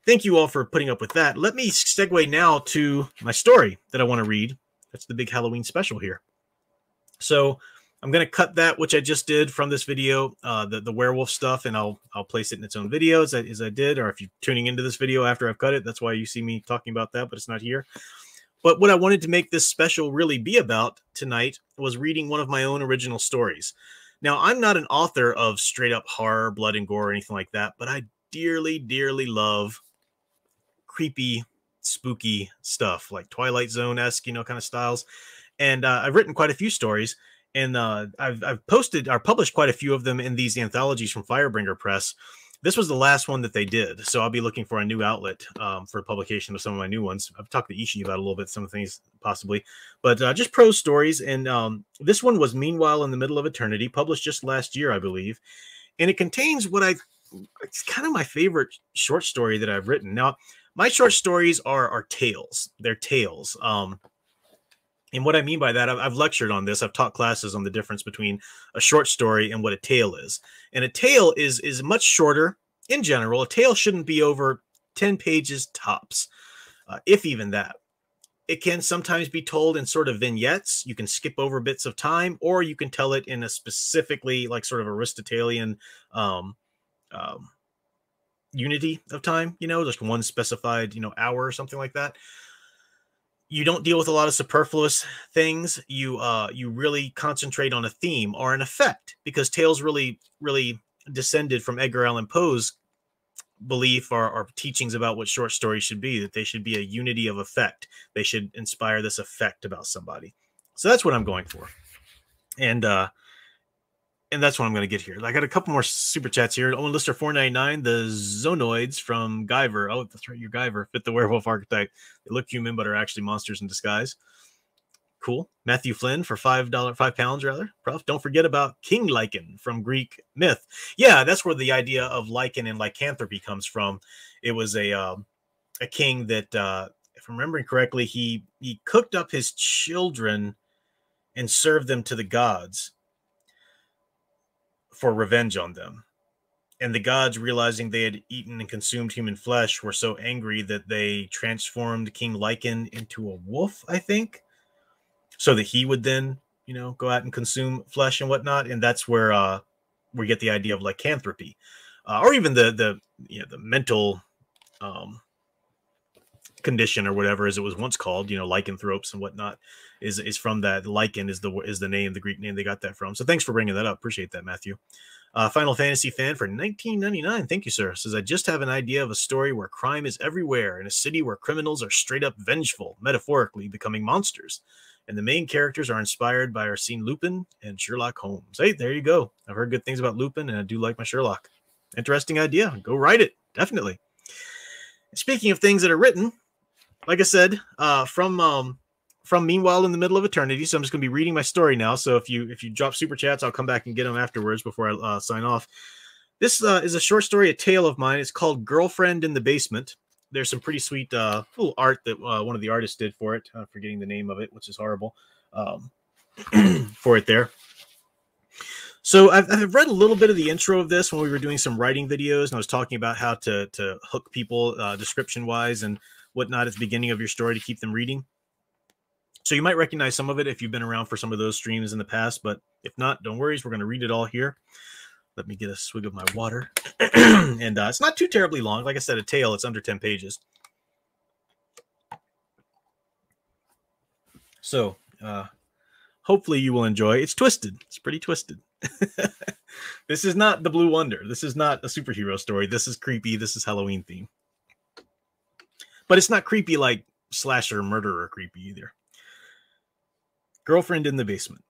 thank you all for putting up with that. Let me segue now to my story that I want to read. That's the big Halloween special here. So I'm going to cut that, which I just did from this video, the werewolf stuff, and I'll place it in its own video as I did. Or if you're tuning into this video after I've cut it, that's why you see me talking about that, but it's not here. But what I wanted to make this special really be about tonight was reading one of my own original stories. Now, I'm not an author of straight up horror, blood and gore, or anything like that, but I dearly, dearly love creepy, spooky stuff like Twilight Zone-esque, kind of styles. And I've written quite a few stories, and I've posted or published quite a few of them in these anthologies from Firebringer Press. This was the last one that they did, so I'll be looking for a new outlet for publication of some of my new ones. I've talked to Ishii about a little bit, some of the things possibly, but just prose stories. And this one was Meanwhile in the Middle of Eternity, published just last year, I believe. And it contains it's kind of my favorite short story that I've written. Now, my short stories are tales. They're tales. And what I mean by that, I've lectured on this. I've taught classes on the difference between a short story and what a tale is. And a tale is much shorter in general. A tale shouldn't be over 10 pages tops, if even that. It can sometimes be told in sort of vignettes. You can skip over bits of time, or you can tell it in a specifically like sort of Aristotelian unity of time, just one specified, hour or something like that. You don't deal with a lot of superfluous things. You really concentrate on a theme or an effect, because tales really descended from Edgar Allan Poe's belief or teachings about what short stories should be, that they should be a unity of effect. They should inspire this effect about somebody. So that's what I'm going for. And that's what I'm going to get here. I got a couple more super chats here. Owen Lister 499, the Zonoids from Guyver. Oh, that's right, you're Guyver. Fit the werewolf archetype. They look human, but are actually monsters in disguise. Cool. Matthew Flynn for £5 rather. Prof, don't forget about King Lycan from Greek myth. Yeah, that's where the idea of lichen and lycanthropy comes from. It was a king that, if I'm remembering correctly, he cooked up his children and served them to the gods for revenge on them. And the gods, realizing they had eaten and consumed human flesh, were so angry that they transformed King Lycan into a wolf, I think, so that he would then, go out and consume flesh and whatnot. And that's where we get the idea of lycanthropy, or even the mental condition, or whatever as it was once called, lycanthropes and whatnot, is from that. Lycan is the name, the Greek name they got that from. So thanks for bringing that up. Appreciate that, Matthew. Final Fantasy fan for $19.99. Thank you, sir. Says, I just have an idea of a story where crime is everywhere, in a city where criminals are straight up vengeful, metaphorically becoming monsters. And the main characters are inspired by our scene Lupin and Sherlock Holmes. Hey, there you go. I've heard good things about Lupin, and I do like my Sherlock. Interesting idea. Go write it. Definitely. Speaking of things that are written, like I said, from Meanwhile in the Middle of Eternity. So I'm just going to be reading my story now. So if you drop super chats, I'll come back and get them afterwards before I sign off. This is a short story, a tale of mine. It's called Girlfriend in the Basement. There's some pretty sweet little art that one of the artists did for it. I'm forgetting the name of it, which is horrible, for it there. So I've read a little bit of the intro of this when we were doing some writing videos, and I was talking about how to hook people description-wise and whatnot at the beginning of your story to keep them reading. So you might recognize some of it if you've been around for some of those streams in the past, but if not, don't worry. We're going to read it all here. Let me get a swig of my water. And it's not too terribly long. Like I said, a tale, it's under 10 pages. So hopefully you will enjoy. It's twisted. It's pretty twisted. This is not the Blue Wonder. This is not a superhero story. This is creepy. This is Halloween theme. But it's not creepy like slasher murderer creepy either. Girlfriend in the Basement.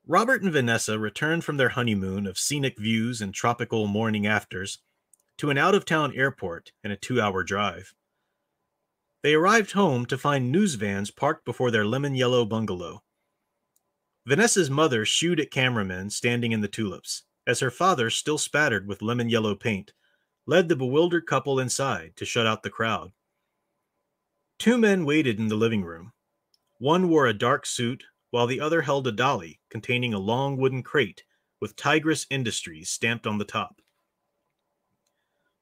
Robert and Vanessa returned from their honeymoon of scenic views and tropical morning afters to an out-of-town airport and a 2-hour drive. They arrived home to find news vans parked before their lemon-yellow bungalow. Vanessa's mother shooed at cameramen standing in the tulips, as her father, still spattered with lemon-yellow paint, led the bewildered couple inside to shut out the crowd. 2 men waited in the living room. One wore a dark suit, while the other held a dolly containing a long wooden crate with Tigress Industries stamped on the top.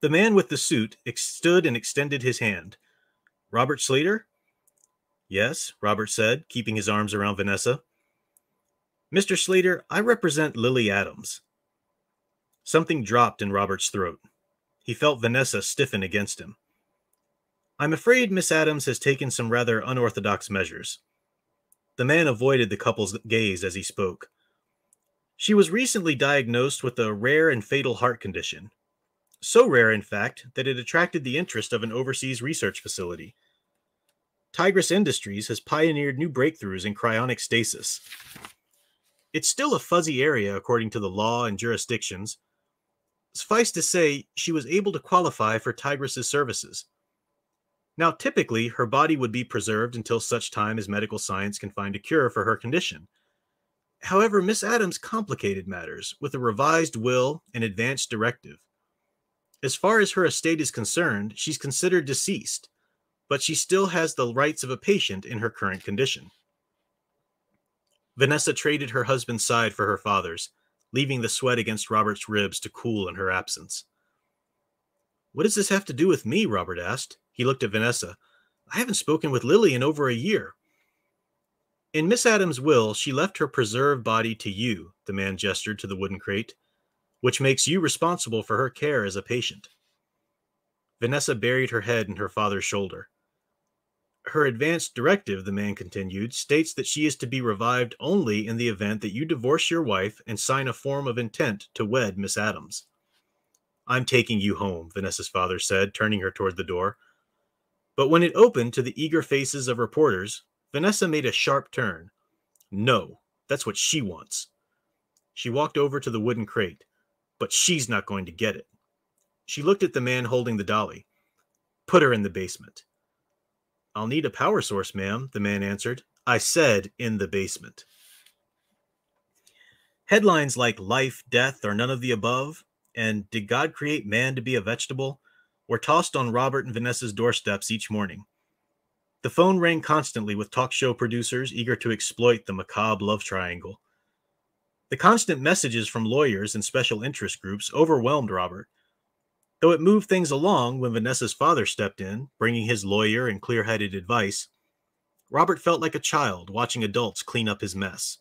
The man with the suit stood and extended his hand. Robert Slater? Yes, Robert said, keeping his arms around Vanessa. Mr. Slater, I represent Lily Adams. Something dropped in Robert's throat. He felt Vanessa stiffen against him. I'm afraid Miss Adams has taken some rather unorthodox measures. The man avoided the couple's gaze as he spoke. She was recently diagnosed with a rare and fatal heart condition. So rare, in fact, that it attracted the interest of an overseas research facility. Tigris Industries has pioneered new breakthroughs in cryonic stasis. It's still a fuzzy area according to the law and jurisdictions. Suffice to say, she was able to qualify for Tigris's services. Now, typically, her body would be preserved until such time as medical science can find a cure for her condition. However, Miss Adams complicated matters with a revised will and advanced directive. As far as her estate is concerned, she's considered deceased, but she still has the rights of a patient in her current condition. Vanessa traded her husband's side for her father's, leaving the sweat against Robert's ribs to cool in her absence. What does this have to do with me? Robert asked. He looked at Vanessa. I haven't spoken with Lily in over a year. In Miss Adams' will, she left her preserved body to you, the man gestured to the wooden crate, which makes you responsible for her care as a patient. Vanessa buried her head in her father's shoulder. Her advanced directive, the man continued, states that she is to be revived only in the event that you divorce your wife and sign a form of intent to wed Miss Adams. I'm taking you home, Vanessa's father said, turning her toward the door. But when it opened to the eager faces of reporters, Vanessa made a sharp turn. No, that's what she wants. She walked over to the wooden crate, but she's not going to get it. She looked at the man holding the dolly. Put her in the basement. I'll need a power source, ma'am, the man answered. I said in the basement. Headlines like Life, Death, or None of the Above, and Did God Create Man to be a Vegetable, were tossed on Robert and Vanessa's doorsteps each morning. The phone rang constantly with talk show producers eager to exploit the macabre love triangle. The constant messages from lawyers and special interest groups overwhelmed Robert. Though it moved things along when Vanessa's father stepped in, bringing his lawyer and clear-headed advice, Robert felt like a child watching adults clean up his mess.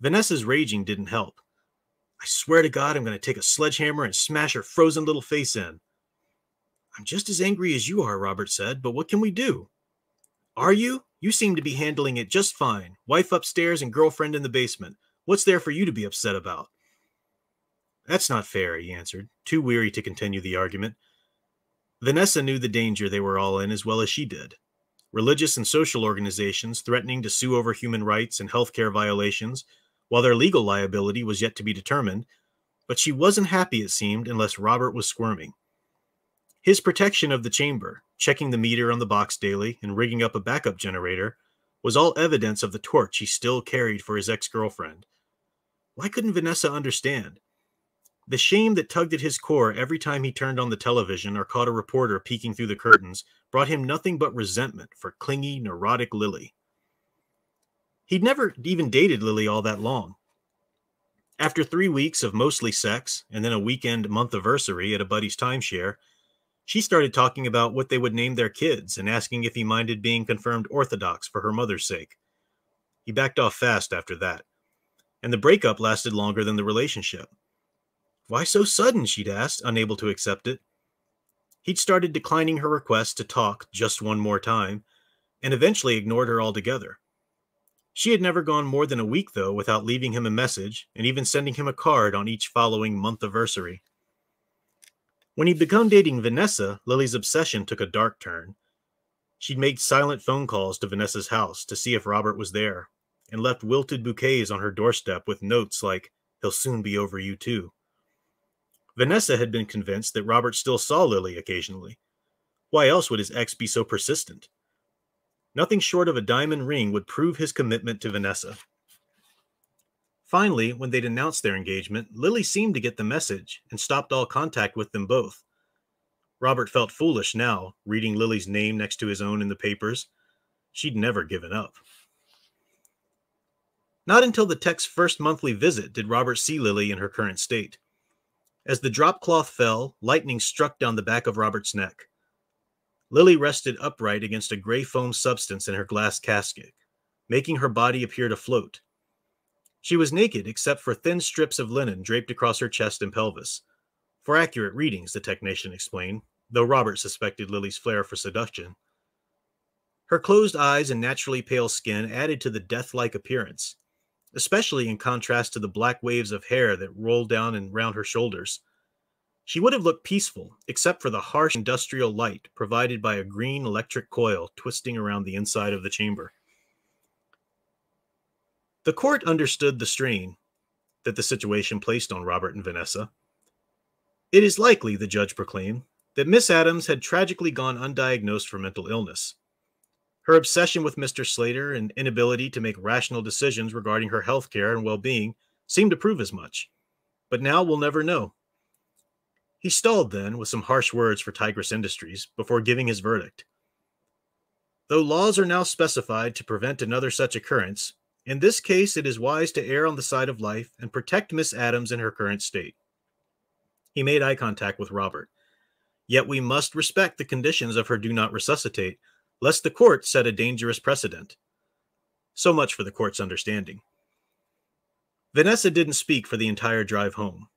Vanessa's raging didn't help. I swear to God, I'm going to take a sledgehammer and smash her frozen little face in. I'm just as angry as you are, Robert said, but what can we do? Are you? You seem to be handling it just fine. Wife upstairs and girlfriend in the basement. What's there for you to be upset about? That's not fair, he answered, too weary to continue the argument. Vanessa knew the danger they were all in as well as she did. Religious and social organizations threatening to sue over human rights and healthcare violations, while their legal liability was yet to be determined, but she wasn't happy, it seemed, unless Robert was squirming. His protection of the chamber, checking the meter on the box daily and rigging up a backup generator, was all evidence of the torch he still carried for his ex-girlfriend. Why couldn't Vanessa understand? The shame that tugged at his core every time he turned on the television or caught a reporter peeking through the curtains brought him nothing but resentment for clingy, neurotic Lily. He'd never even dated Lily all that long. After 3 weeks of mostly sex and then a weekend month-iversary at a buddy's timeshare, she started talking about what they would name their kids and asking if he minded being confirmed Orthodox for her mother's sake. He backed off fast after that, and the breakup lasted longer than the relationship. Why so sudden, she'd asked, unable to accept it. He'd started declining her request to talk just one more time, and eventually ignored her altogether. She had never gone more than a week, though, without leaving him a message and even sending him a card on each following month-iversary. When he'd begun dating Vanessa, Lily's obsession took a dark turn. She'd made silent phone calls to Vanessa's house to see if Robert was there, and left wilted bouquets on her doorstep with notes like, "He'll soon be over you too." Vanessa had been convinced that Robert still saw Lily occasionally. Why else would his ex be so persistent? Nothing short of a diamond ring would prove his commitment to Vanessa. Finally, when they'd announced their engagement, Lily seemed to get the message and stopped all contact with them both. Robert felt foolish now, reading Lily's name next to his own in the papers. She'd never given up. Not until the tech's first monthly visit did Robert see Lily in her current state. As the drop cloth fell, lightning struck down the back of Robert's neck. Lily rested upright against a gray foam substance in her glass casket, making her body appear to float. She was naked except for thin strips of linen draped across her chest and pelvis. For accurate readings, the technician explained, though Robert suspected Lily's flair for seduction. Her closed eyes and naturally pale skin added to the death-like appearance, especially in contrast to the black waves of hair that rolled down and round her shoulders. She would have looked peaceful, except for the harsh industrial light provided by a green electric coil twisting around the inside of the chamber. The court understood the strain that the situation placed on Robert and Vanessa. It is likely, the judge proclaimed, that Miss Adams had tragically gone undiagnosed for mental illness. Her obsession with Mr. Slater and inability to make rational decisions regarding her health care and well-being seemed to prove as much. But now we'll never know. He stalled then with some harsh words for Tigress Industries before giving his verdict. Though laws are now specified to prevent another such occurrence, in this case it is wise to err on the side of life and protect Miss Adams in her current state. He made eye contact with Robert. Yet we must respect the conditions of her do not resuscitate, lest the court set a dangerous precedent. So much for the court's understanding. Vanessa didn't speak for the entire drive home.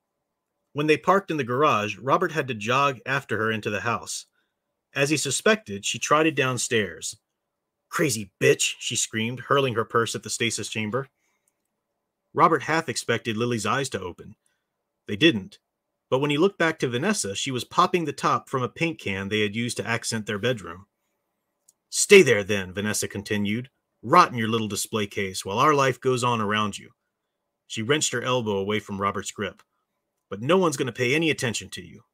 When they parked in the garage, Robert had to jog after her into the house. As he suspected, she trotted downstairs. "Crazy bitch," she screamed, hurling her purse at the stasis chamber. Robert half expected Lily's eyes to open. They didn't. But when he looked back to Vanessa, she was popping the top from a paint can they had used to accent their bedroom. "Stay there, then," Vanessa continued. "Rot in your little display case while our life goes on around you." She wrenched her elbow away from Robert's grip. "But no one's going to pay any attention to you."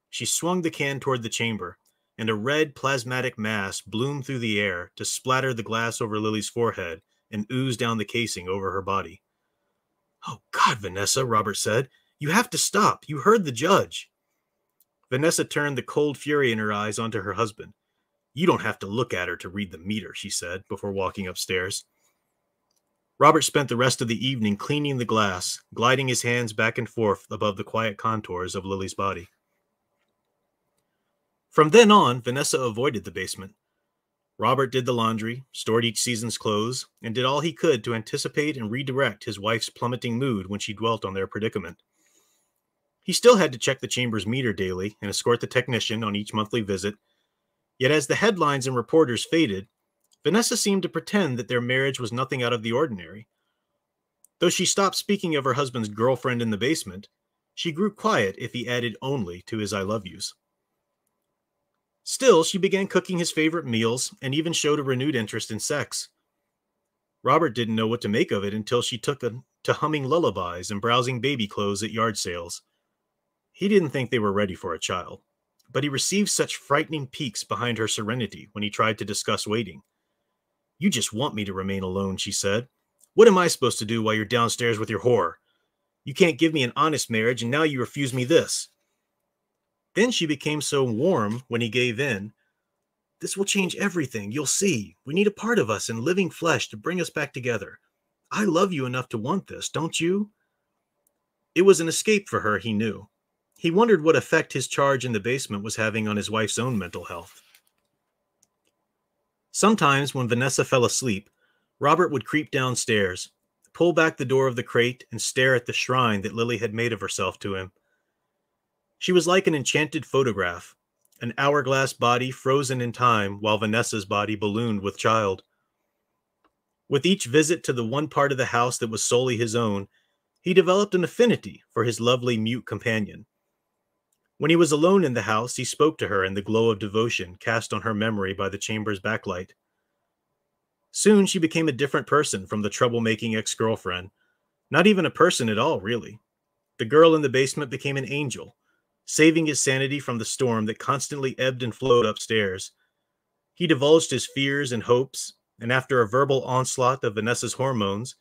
She swung the can toward the chamber, and a red plasmatic mass bloomed through the air to splatter the glass over Lily's forehead and ooze down the casing over her body. "Oh, God, Vanessa," Robert said. "You have to stop. You heard the judge." Vanessa turned the cold fury in her eyes onto her husband. "You don't have to look at her to read the meter," she said, before walking upstairs. Robert spent the rest of the evening cleaning the glass, gliding his hands back and forth above the quiet contours of Lily's body. From then on, Vanessa avoided the basement. Robert did the laundry, stored each season's clothes, and did all he could to anticipate and redirect his wife's plummeting mood when she dwelt on their predicament. He still had to check the chamber's meter daily and escort the technician on each monthly visit. Yet as the headlines and reporters faded, Vanessa seemed to pretend that their marriage was nothing out of the ordinary. Though she stopped speaking of her husband's girlfriend in the basement, she grew quiet if he added only to his "I love yous." Still, she began cooking his favorite meals and even showed a renewed interest in sex. Robert didn't know what to make of it until she took to humming lullabies and browsing baby clothes at yard sales. He didn't think they were ready for a child, but he received such frightening peeks behind her serenity when he tried to discuss waiting. "You just want me to remain alone," she said. "What am I supposed to do while you're downstairs with your whore? You can't give me an honest marriage, and now you refuse me this." Then she became so warm when he gave in. "This will change everything. You'll see. We need a part of us in living flesh to bring us back together. I love you enough to want this, don't you?" It was an escape for her, he knew. He wondered what effect his charge in the basement was having on his wife's own mental health. Sometimes, when Vanessa fell asleep, Robert would creep downstairs, pull back the door of the crate, and stare at the shrine that Lily had made of herself to him. She was like an enchanted photograph, an hourglass body frozen in time while Vanessa's body ballooned with child. With each visit to the one part of the house that was solely his own, he developed an affinity for his lovely mute companion. When he was alone in the house, he spoke to her in the glow of devotion cast on her memory by the chamber's backlight. Soon she became a different person from the troublemaking ex-girlfriend. Not even a person at all, really. The girl in the basement became an angel, saving his sanity from the storm that constantly ebbed and flowed upstairs. He divulged his fears and hopes, and after a verbal onslaught of Vanessa's hormones,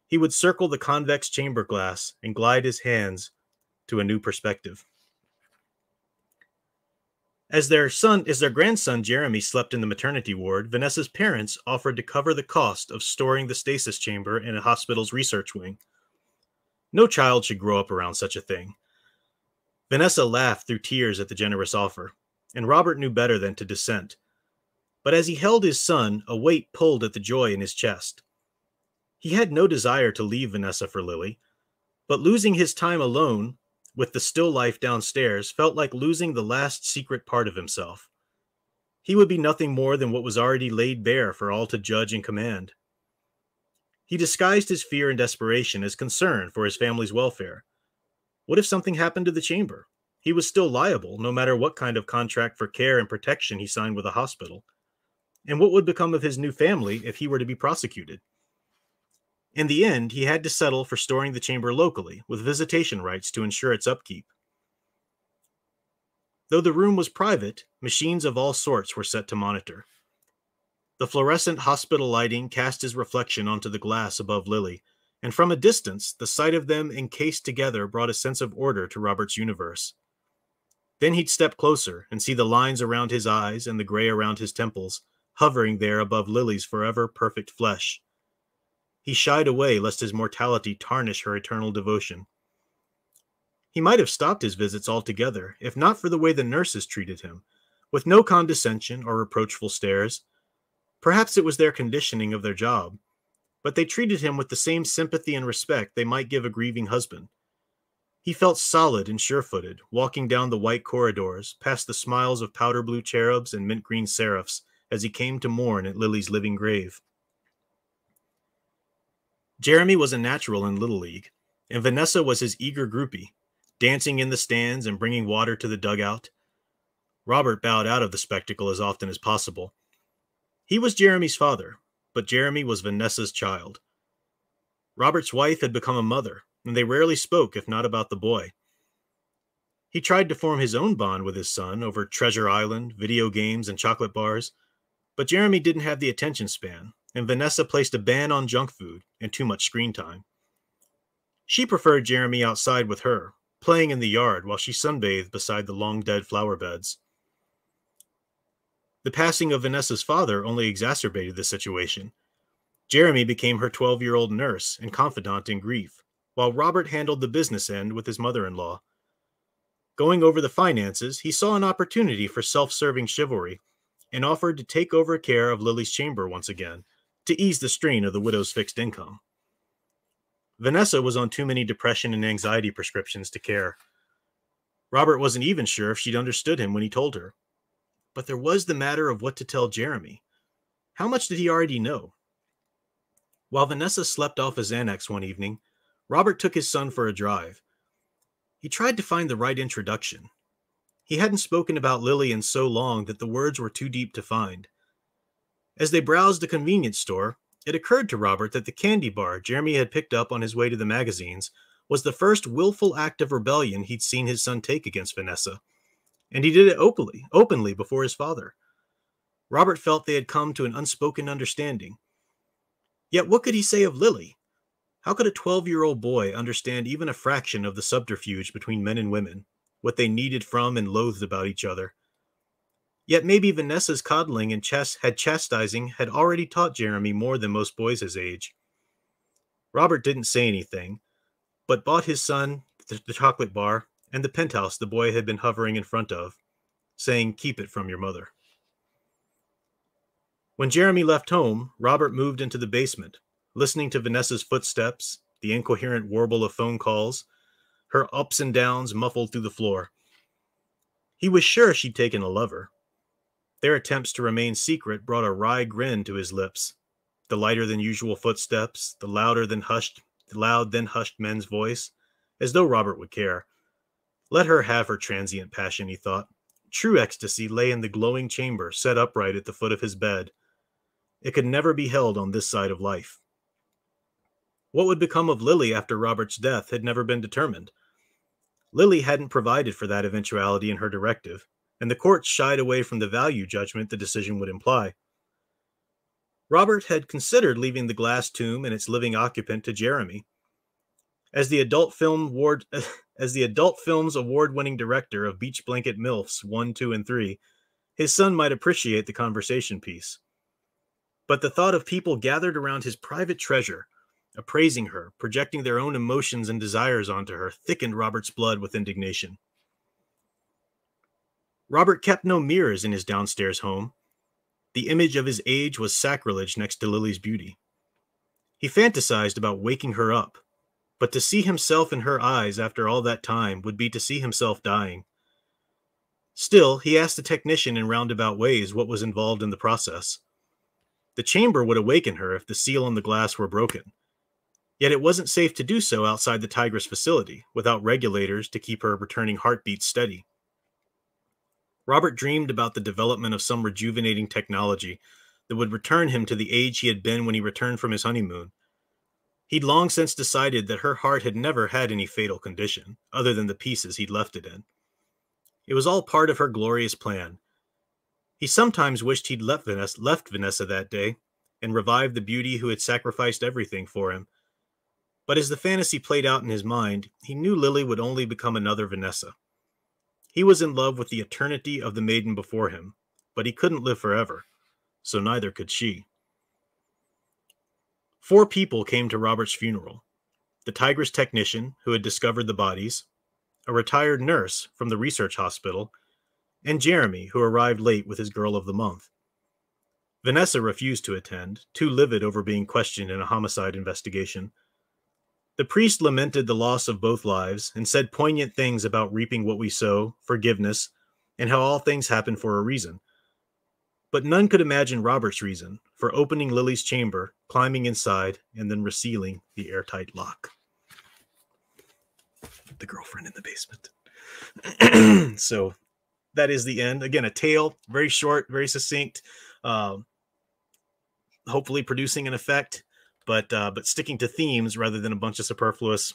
he would circle the convex chamber glass and glide his hands to a new perspective. As their grandson Jeremy slept in the maternity ward, Vanessa's parents offered to cover the cost of storing the stasis chamber in a hospital's research wing. No child should grow up around such a thing. Vanessa laughed through tears at the generous offer, and Robert knew better than to dissent. But as he held his son, a weight pulled at the joy in his chest. He had no desire to leave Vanessa for Lily, but losing his time alone with the still life downstairs felt like losing the last secret part of himself. He would be nothing more than what was already laid bare for all to judge and command. He disguised his fear and desperation as concern for his family's welfare. What if something happened to the chamber? He was still liable, no matter what kind of contract for care and protection he signed with a hospital. And what would become of his new family if he were to be prosecuted? In the end, he had to settle for storing the chamber locally, with visitation rights to ensure its upkeep. Though the room was private, machines of all sorts were set to monitor. The fluorescent hospital lighting cast his reflection onto the glass above Lily, and from a distance, the sight of them encased together brought a sense of order to Robert's universe. Then he'd step closer and see the lines around his eyes and the gray around his temples, hovering there above Lily's forever perfect flesh. He shied away lest his mortality tarnish her eternal devotion. He might have stopped his visits altogether, if not for the way the nurses treated him, with no condescension or reproachful stares. Perhaps it was their conditioning of their job, but they treated him with the same sympathy and respect they might give a grieving husband. He felt solid and sure-footed, walking down the white corridors, past the smiles of powder-blue cherubs and mint-green seraphs, as he came to mourn at Lily's living grave. Jeremy was a natural in Little League, and Vanessa was his eager groupie, dancing in the stands and bringing water to the dugout. Robert bowed out of the spectacle as often as possible. He was Jeremy's father, but Jeremy was Vanessa's child. Robert's wife had become a mother, and they rarely spoke if not about the boy. He tried to form his own bond with his son over Treasure Island, video games, and chocolate bars, but Jeremy didn't have the attention span, and Vanessa placed a ban on junk food and too much screen time. She preferred Jeremy outside with her, playing in the yard while she sunbathed beside the long-dead flower beds. The passing of Vanessa's father only exacerbated the situation. Jeremy became her 12-year-old nurse and confidant in grief, while Robert handled the business end with his mother-in-law. Going over the finances, he saw an opportunity for self-serving chivalry and offered to take over care of Lily's chamber once again, to ease the strain of the widow's fixed income. Vanessa was on too many depression and anxiety prescriptions to care. Robert wasn't even sure if she'd understood him when he told her. But there was the matter of what to tell Jeremy. How much did he already know? While Vanessa slept off a Xanax one evening, Robert took his son for a drive. He tried to find the right introduction. He hadn't spoken about Lily in so long that the words were too deep to find. As they browsed a convenience store, it occurred to Robert that the candy bar Jeremy had picked up on his way to the magazines was the first willful act of rebellion he'd seen his son take against Vanessa, and he did it openly before his father. Robert felt they had come to an unspoken understanding. Yet what could he say of Lily? How could a 12-year-old boy understand even a fraction of the subterfuge between men and women, what they needed from and loathed about each other? Yet maybe Vanessa's coddling and chastising had already taught Jeremy more than most boys his age. Robert didn't say anything, but bought his son the chocolate bar and the penthouse the boy had been hovering in front of, saying, "Keep it from your mother." When Jeremy left home, Robert moved into the basement, listening to Vanessa's footsteps, the incoherent warble of phone calls, her ups and downs muffled through the floor. He was sure she'd taken a lover. Their attempts to remain secret brought a wry grin to his lips. The lighter than usual footsteps, the loud then hushed men's voice, as though Robert would care. Let her have her transient passion, he thought. True ecstasy lay in the glowing chamber set upright at the foot of his bed. It could never be held on this side of life. What would become of Lily after Robert's death had never been determined. Lily hadn't provided for that eventuality in her directive, and the courts shied away from the value judgment the decision would imply. Robert had considered leaving the glass tomb and its living occupant to Jeremy. As the adult film's award-winning director of Beach Blanket MILFs 1, 2, and 3, his son might appreciate the conversation piece. But the thought of people gathered around his private treasure, appraising her, projecting their own emotions and desires onto her, thickened Robert's blood with indignation. Robert kept no mirrors in his downstairs home. The image of his age was sacrilege next to Lily's beauty. He fantasized about waking her up, but to see himself in her eyes after all that time would be to see himself dying. Still, he asked the technician in roundabout ways what was involved in the process. The chamber would awaken her if the seal on the glass were broken. Yet it wasn't safe to do so outside the Tigress facility, without regulators to keep her returning heartbeat steady. Robert dreamed about the development of some rejuvenating technology that would return him to the age he had been when he returned from his honeymoon. He'd long since decided that her heart had never had any fatal condition, other than the pieces he'd left it in. It was all part of her glorious plan. He sometimes wished he'd left Vanessa that day and revived the beauty who had sacrificed everything for him. But as the fantasy played out in his mind, he knew Lily would only become another Vanessa. He was in love with the eternity of the maiden before him, but he couldn't live forever, so neither could she. 4 people came to Robert's funeral: the Tigress technician who had discovered the bodies, a retired nurse from the research hospital, and Jeremy, who arrived late with his girl of the month. Vanessa refused to attend, too livid over being questioned in a homicide investigation. The priest lamented the loss of both lives and said poignant things about reaping what we sow, forgiveness, and how all things happen for a reason. But none could imagine Robert's reason for opening Lily's chamber, climbing inside, and then resealing the airtight lock. The girlfriend in the basement. So that is the end. Again, a tale, very short, very succinct, hopefully producing an effect, but sticking to themes rather than a bunch of superfluous,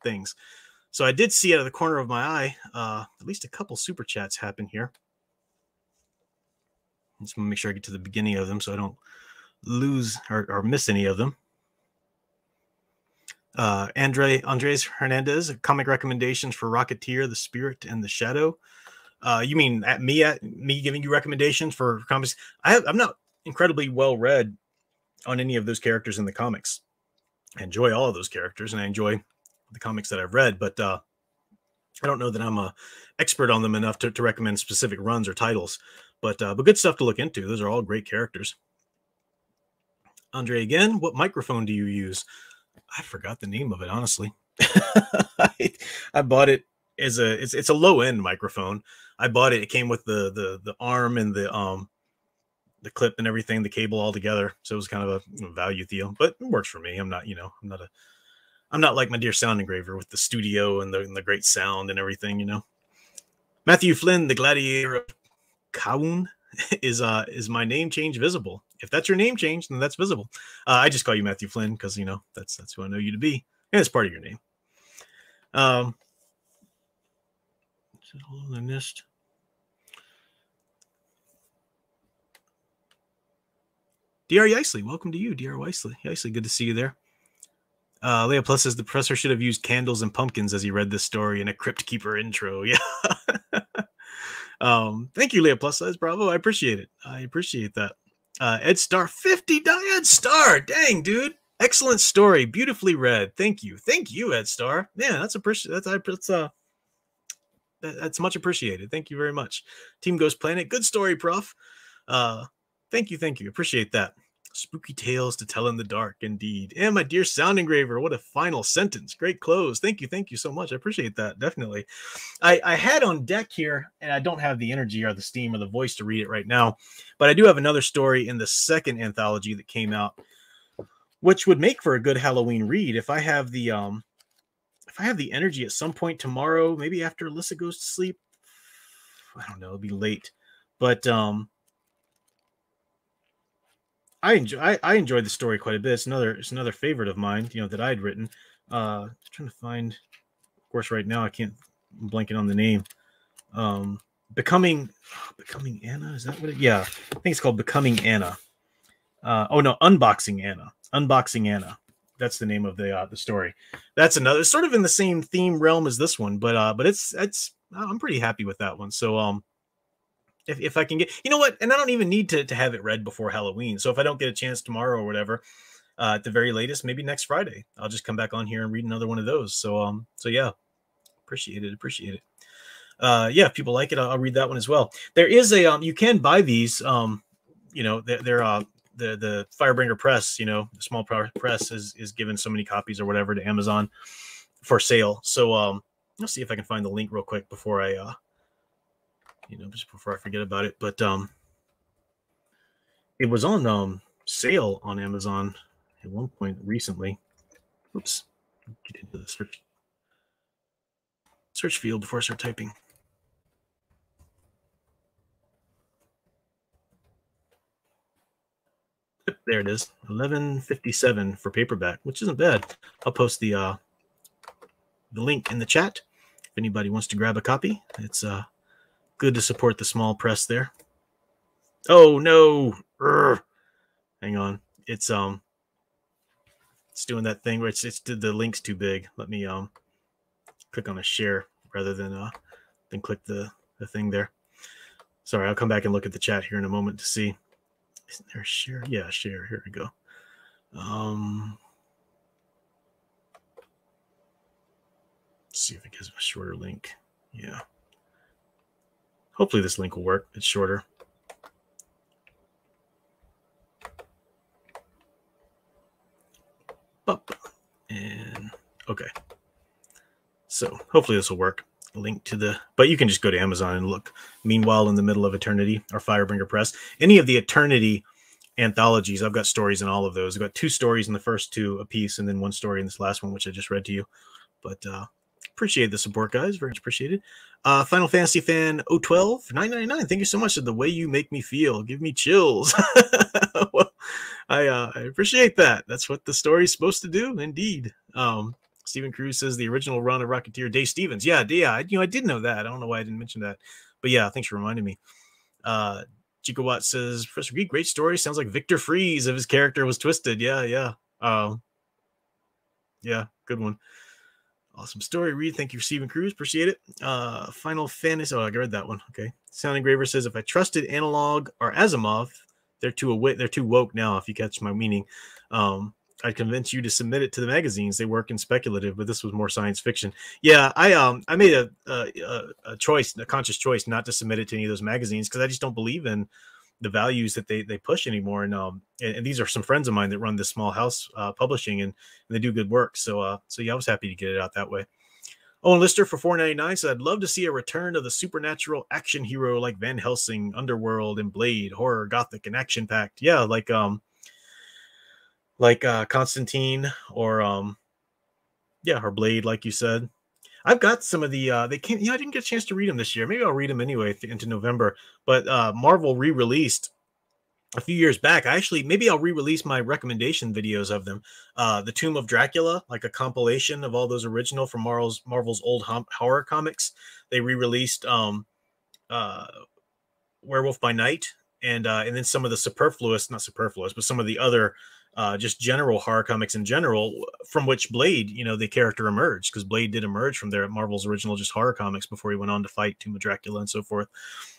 things. So I did see out of the corner of my eye, at least a couple super chats happen here. Just want to make sure I get to the beginning of them so I don't lose or miss any of them. Andres Hernandez, comic recommendations for Rocketeer, The Spirit, and The Shadow. You mean at me giving you recommendations for comics? I'm not incredibly well read on any of those characters in the comics. I enjoy all of those characters, and I enjoy the comics that I've read, but I don't know that I'm a expert on them enough to recommend specific runs or titles. But good stuff to look into. Those are all great characters. Andre again, what microphone do you use? I forgot the name of it, honestly. I bought it as it's a low end microphone. I bought it. It came with the arm and the clip and everything, the cable all together. So it was kind of a value deal, but it works for me. I'm not like my dear sound engraver with the studio and the great sound and everything, Matthew Flynn, the gladiator of Kowloon, is my name change visible? If that's your name change, then that's visible. I just call you Matthew Flynn because that's who I know you to be, and it's part of your name. I missed. Dr. Yeisley, welcome to you, Dr. Yeisley, good to see you there. Leah Plus says the professor should have used candles and pumpkins as he read this story in a Crypt Keeper intro. Yeah. Thank you, Leah Plus size. Bravo. I appreciate it. I appreciate that. Ed Star 50. Ed Star. Dang, dude. Excellent story. Beautifully read. Thank you. Thank you, Ed Star. Man, that's much appreciated. Thank you very much. Team Ghost Planet. Good story, Prof. Thank you. Appreciate that. Spooky tales to tell in the dark, indeed. And my dear sound engraver, what a final sentence. Great close. Thank you so much. I appreciate that, definitely. I had on deck here, and I don't have the energy or the steam or the voice to read it right now, but I do have another story in the second anthology that came out, which would make for a good Halloween read if I have the energy at some point tomorrow, maybe after Alyssa goes to sleep. I don't know, it'll be late, but I enjoyed the story quite a bit. It's another favorite of mine, that I had written. Just trying to find, of course, right now I'm blanking on the name. Becoming Anna, is that what it? Yeah, I think it's called Becoming Anna. Unboxing Anna. Unboxing Anna. That's the name of the story. That's another sort of in the same theme realm as this one, but it's I'm pretty happy with that one. So if I can get, what, and I don't even need to have it read before Halloween. So if I don't get a chance tomorrow or whatever, at the very latest, maybe next Friday, I'll just come back on here and read another one of those. So yeah, appreciate it. Yeah, if people like it, I'll read that one as well. There is a you can buy these. You know, they're the Firebringer Press. You know, the small press is given so many copies or whatever to Amazon for sale. So let's see if I can find the link real quick before I you know, just before I forget about it. But it was on sale on Amazon at one point recently. Oops, get into the search field before I start typing. Yep, there it is, $11.57 for paperback, which isn't bad. I'll post the link in the chat if anybody wants to grab a copy. It's good to support the small press there. Oh no! Urgh. Hang on, it's doing that thing where it's the link's too big. Let me click on a share rather than click the thing there. Sorry, I'll come back and look at the chat here in a moment to see. Isn't there a share? Yeah, share. Here we go. Let's see if it gives a shorter link. Yeah. Hopefully this link will work. It's shorter. And okay. So hopefully this will work. Link to the, but you can just go to Amazon and look. Meanwhile, in the Middle of Eternity, or Firebringer Press. Any of the Eternity anthologies, I've got stories in all of those. I've got 2 stories in the first 2 a piece, and then 1 story in this last one, which I just read to you. But appreciate the support, guys. Very much appreciated. Final Fantasy fan 012 $9.99. Thank you so much. The way you make me feel, give me chills. Well, I appreciate that. That's what the story's supposed to do, indeed. Stephen Cruz says the original run of Rocketeer, Dave Stevens. Yeah. I did know that. I don't know why I didn't mention that, but yeah, thanks for reminding me. Chico says, Professor Geek, great story. Sounds like Victor Freeze if his character was twisted. Yeah. Yeah, good one. Awesome story, Reed. Thank you, Stephen Cruz. Appreciate it. Final Fantasy. Oh, I read that one. Okay. Sound Engraver says, if I trusted Analog or Asimov, they're too woke now. If you catch my meaning, I'd convince you to submit it to the magazines. They work in speculative, but this was more science fiction. Yeah, I made a choice, a conscious choice, not to submit it to any of those magazines because I just don't believe in the values that they push anymore. And these are some friends of mine that run this small house publishing, and they do good work. So yeah, I was happy to get it out that way. Owen Lister for $4.99 said, I'd love to see a return of the supernatural action hero like Van Helsing, Underworld, and Blade, horror, gothic, and action-packed. Yeah, like Constantine or Blade, like you said. I've got some of the they came. I didn't get a chance to read them this year. Maybe I'll read them anyway into November. But Marvel re-released a few years back. Maybe I'll re-release my recommendation videos of them. The Tomb of Dracula, like a compilation of all those original from Marvel's old horror comics. They re-released Werewolf by Night, and then some of the not superfluous, but some of the other just general horror comics in general, from which Blade, the character emerged, because Blade did emerge from there at Marvel's original just horror comics before he went on to fight Tomb of Dracula and so forth.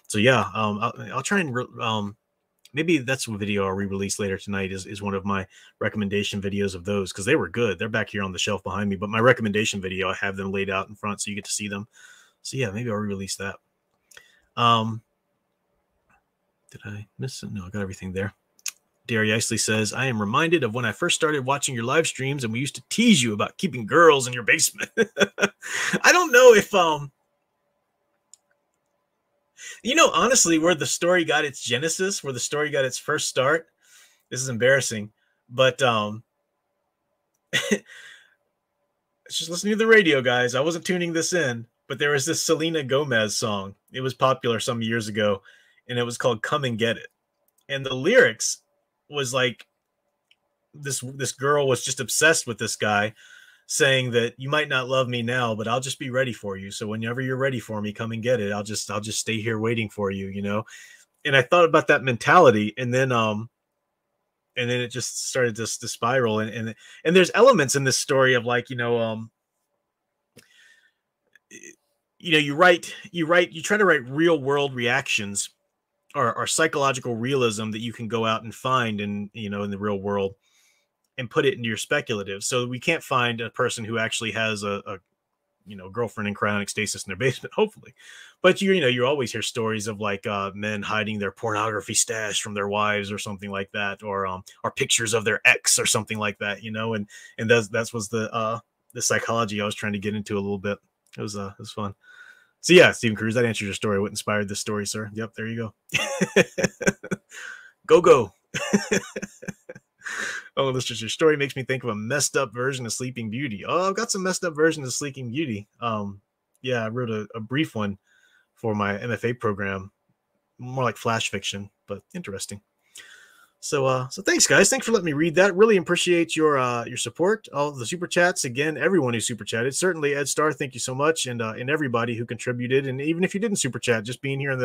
So yeah, I'll try and maybe that's a video I'll re-release later tonight is one of my recommendation videos of those, because they were good. They're back here on the shelf behind me, but my recommendation video, I have them laid out in front so you get to see them. So yeah, maybe I'll re-release that. Did I miss it? No, I got everything there. Derry Isley says, I am reminded of when I first started watching your live streams and we used to tease you about keeping girls in your basement. I don't know if, honestly, where the story got its genesis, where the story got its first start, this is embarrassing, but just listening to the radio, guys. I wasn't tuning this in, but there was this Selena Gomez song. It was popular some years ago, and it was called Come and Get It. And the lyrics was like, this girl was just obsessed with this guy, saying that you might not love me now, but I'll just be ready for you. So whenever you're ready for me, come and get it. I'll just stay here waiting for you, And I thought about that mentality, and then it just started to spiral. And there's elements in this story of like, you try to write real world reactions or psychological realism that you can go out and find in the real world and put it into your speculative. So we can't find a person who actually has a girlfriend in cryonic stasis in their basement, hopefully. But you always hear stories of like men hiding their pornography stash from their wives or something like that, or pictures of their ex or something like that, and that was the psychology I was trying to get into a little bit. It was fun. So yeah, Stephen Cruz, that answers your story. What inspired this story, sir? Yep, there you go. Go. Oh, this your story makes me think of a messed up version of Sleeping Beauty. Oh, I've got some messed up versions of Sleeping Beauty. Yeah, I wrote a brief one for my MFA program, more like flash fiction, but interesting. So thanks, guys. Thanks for letting me read that. Really appreciate your support. All the super chats again. Everyone who super chatted. Certainly, Ed Star. Thank you so much, and everybody who contributed. And even if you didn't super chat, just being here in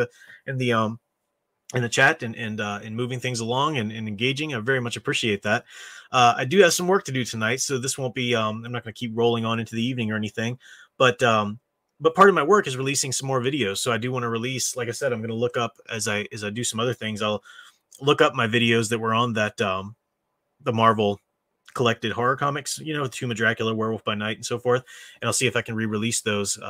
the chat and moving things along and engaging, I very much appreciate that. I do have some work to do tonight, so this won't be. I'm not going to keep rolling on into the evening or anything, but part of my work is releasing some more videos. So I do want to release. Like I said, I'm going to look up as I do some other things. I'll look up my videos that were on that the Marvel collected horror comics, Tomb of Dracula, Werewolf by Night, and so forth, and I'll see if I can re-release those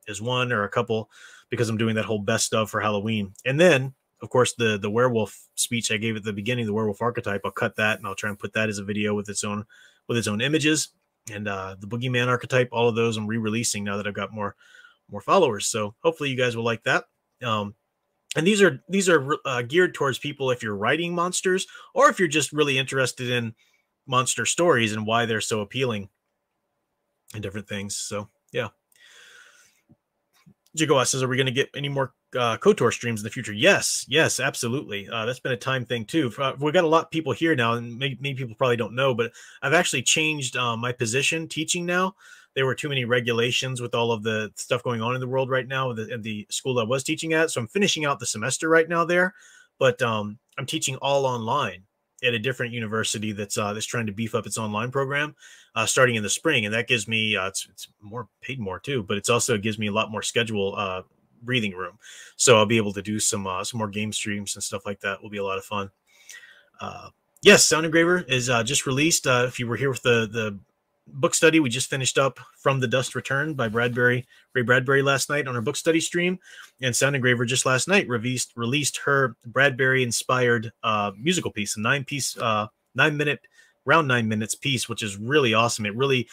as one or a couple, because I'm doing that whole best of for Halloween. And then, of course, the werewolf speech I gave at the beginning, the werewolf archetype, I'll cut that and I'll try and put that as a video with its own images, and the boogeyman archetype. All of those I'm re-releasing now that I've got more followers. So hopefully you guys will like that. And these are geared towards people if you're writing monsters, or if you're just really interested in monster stories and why they're so appealing and different things. So yeah. Jigoa says, are we going to get any more KOTOR streams in the future? Yes, absolutely. That's been a time thing too. We've got a lot of people here now, and many people probably don't know, but I've actually changed my position teaching now. There were too many regulations with all of the stuff going on in the world right now at the school I was teaching at. So I'm finishing out the semester right now there, but I'm teaching all online at a different university that's trying to beef up its online program starting in the spring. And that gives me, it's paid more too, but it's also gives me a lot more schedule breathing room. So I'll be able to do some more game streams and stuff like that. Will be a lot of fun. Yes, Sound Engraver is just released. If you were here with the book study, we just finished up From the Dust Return by Ray Bradbury last night on our book study stream, and Sound Engraver just last night released her Bradbury inspired musical piece, a 9-minute, around 9 minutes piece, which is really awesome. It really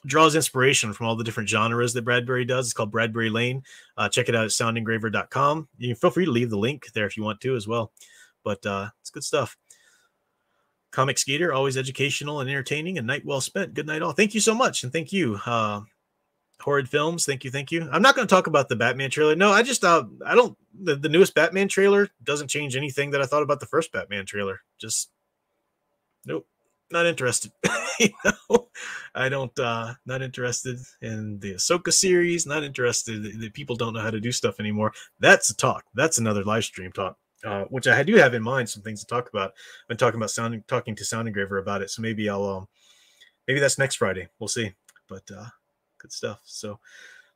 draws inspiration from all the different genres that Bradbury does. It's called Bradbury Lane. Check it out at soundengraver.com. You can feel free to leave the link there if you want to as well, but it's good stuff. Comic Skater, always educational and entertaining. A night well spent. Good night all. Thank you so much, and thank you. Horrid Films, thank you. I'm not going to talk about the Batman trailer. No, I just I don't. The newest Batman trailer doesn't change anything that I thought about the first Batman trailer. Just nope, not interested. I don't. Not interested in the Ahsoka series. Not interested. The people don't know how to do stuff anymore. That's a talk. That's another live stream talk. Which I do have in mind, some things to talk about. I've been talking to Sound Engraver about it, so maybe maybe that's next Friday. We'll see. But good stuff. So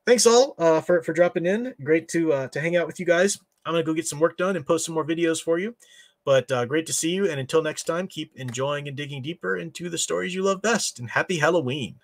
thanks all for dropping in. Great to hang out with you guys. I'm gonna go get some work done and post some more videos for you. But great to see you. And until next time, keep enjoying and digging deeper into the stories you love best. And happy Halloween.